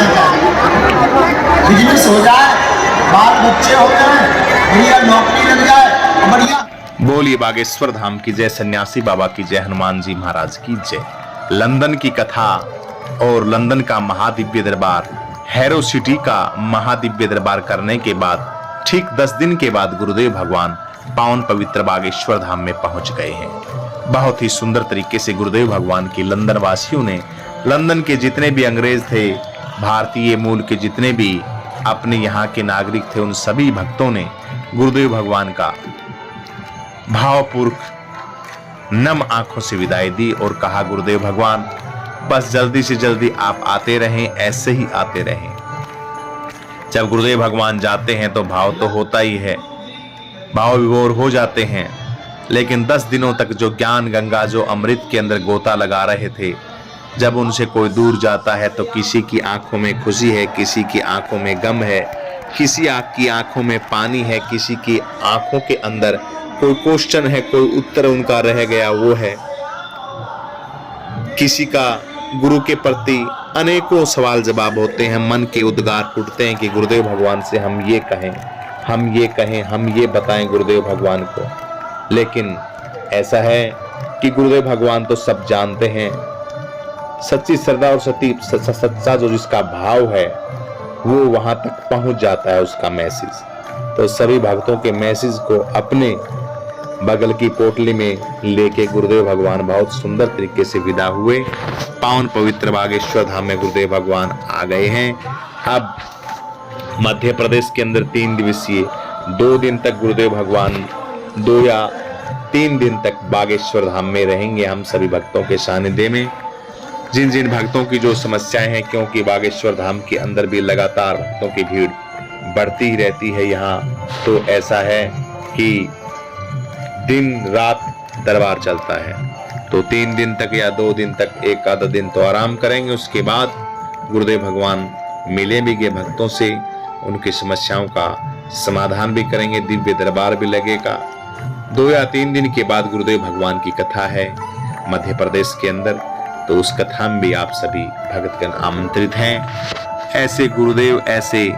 लग जाए, बिजनेस हो जाए, बाल बच्चे हो जाए, बढ़िया नौकरी लग जाए, बढ़िया। बोलिए बागेश्वर धाम की जय, सन्यासी बाबा की जय, हनुमान जी महाराज की जय। लंदन की कथा और लंदन का महादिव्य दरबार, हैरो सिटी का महादिव्य दरबार करने के बाद ठीक 10 दिन के बाद गुरुदेव भगवान पावन पवित्र बागेश्वर धाम में पहुंच गए हैं। बहुत ही सुंदर तरीके से गुरुदेव भगवान की लंदन वासियों ने, लंदन के जितने भी अंग्रेज थे, भारतीय मूल के जितने भी अपने यहाँ के नागरिक थे, उन सभी भक्तों ने गुरुदेव भगवान का भावपूर्वक नम आंखों से विदाई दी और कहा, गुरुदेव भगवान बस जल्दी से जल्दी आप आते रहें, ऐसे ही आते रहें। जब गुरुदेव भगवान जाते हैं तो भाव तो होता ही है, भाव विभोर हो जाते हैं, लेकिन 10 दिनों तक जो ज्ञान गंगा, जो अमृत के अंदर गोता लगा रहे थे, जब उनसे कोई दूर जाता है तो किसी की आंखों में खुशी है, किसी की आंखों में गम है, किसी की आंखों में पानी है, किसी की आंखों के अंदर कोई क्वेश्चन है, कोई उत्तर उनका रह गया वो है, किसी का गुरु के प्रति अनेकों सवाल जवाब होते हैं, मन के उद्गार फूटते हैं कि गुरुदेव भगवान से हम ये कहें, हम ये कहें, हम ये बताएं गुरुदेव भगवान को। लेकिन ऐसा है कि गुरुदेव भगवान तो सब जानते हैं। सच्ची श्रद्धा और सच्चा जो जिसका भाव है वो वहां तक पहुंच जाता है, उसका मैसेज। तो सभी भक्तों के मैसेज को अपने बगल की पोटली में लेके गुरुदेव भगवान बहुत सुंदर तरीके से विदा हुए। पावन पवित्र बागेश्वर धाम में गुरुदेव भगवान आ गए हैं। अब मध्य प्रदेश के अंदर 3 दिवसीय 2 दिन तक गुरुदेव भगवान 2 या 3 दिन तक बागेश्वर धाम में रहेंगे हम सभी भक्तों के सानिध्य में। जिन जिन भक्तों की जो समस्याएं हैं, क्योंकि बागेश्वर धाम के अंदर भी लगातार भक्तों की भीड़ बढ़ती ही रहती है यहाँ, तो ऐसा है कि दिन रात दरबार चलता है। तो 3 दिन तक या 2 दिन तक, एक आधा दिन तो आराम करेंगे, उसके बाद गुरुदेव भगवान मिलेंगे भक्तों से, उनकी समस्याओं का समाधान भी करेंगे, दिव्य दरबार भी लगेगा। 2 या 3 दिन के बाद गुरुदेव भगवान की कथा है मध्य प्रदेश के अंदर, तो उस कथा में भी आप सभी भक्तगण आमंत्रित हैं। ऐसे गुरुदेव, ऐसे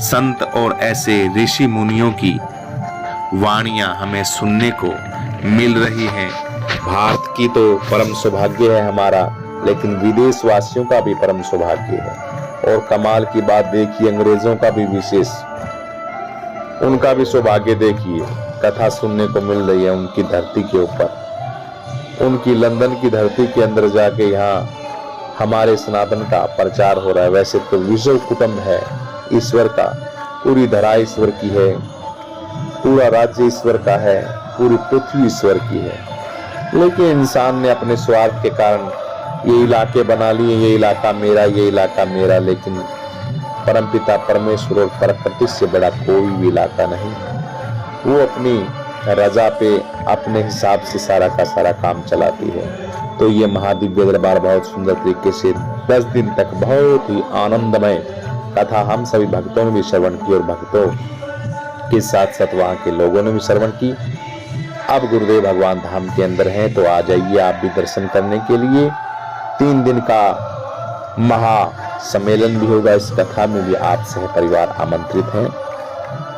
संत और ऐसे ऋषि मुनियों की वाणियां हमें सुनने को मिल रही हैं। भारत की तो परम सौभाग्य है हमारा, लेकिन विदेश वासियों का भी परम सौभाग्य है। और कमाल की बात देखिए, अंग्रेजों का भी विशेष, उनका भी सौभाग्य देखिए, कथा सुनने को मिल रही है उनकी धरती के ऊपर, उनकी लंदन की धरती के अंदर जाके यहाँ हमारे सनातन का प्रचार हो रहा है। वैसे तो विश्व कुटुंब है ईश्वर का, पूरी धरा ईश्वर की है, पूरा राज्य ईश्वर का है, पूरी पृथ्वी ईश्वर की है, लेकिन इंसान ने अपने स्वार्थ के कारण ये इलाके बना लिए, ये इलाका मेरा, ये इलाका मेरा। लेकिन परमपिता परमेश्वर और प्रकृति से बड़ा कोई भी इलाका नहीं। वो अपनी रजा पे अपने हिसाब से सारा का सारा काम चलाती है। तो ये महादिव्य दरबार बहुत सुंदर तरीके से 10 दिन तक बहुत ही आनंदमय कथा हम सभी भक्तों ने भी श्रवण की और भक्तों के साथ साथ वहां के लोगों ने भी श्रवण की। अब गुरुदेव भगवान धाम के अंदर हैं, तो आ जाइए आप भी दर्शन करने के लिए। 3 दिन का महासम्मेलन भी होगा, इस कथा में भी आप सह परिवार आमंत्रित हैं।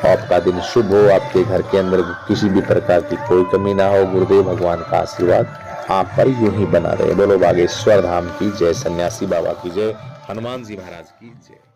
आपका दिन शुभ हो, आपके घर के अंदर किसी भी प्रकार की कोई कमी ना हो। गुरुदेव भगवान का आशीर्वाद आप पर यूं ही बना रहे। बोलो बागेश्वर धाम की जय, सन्यासी बाबा की जय, हनुमान जी महाराज की जय।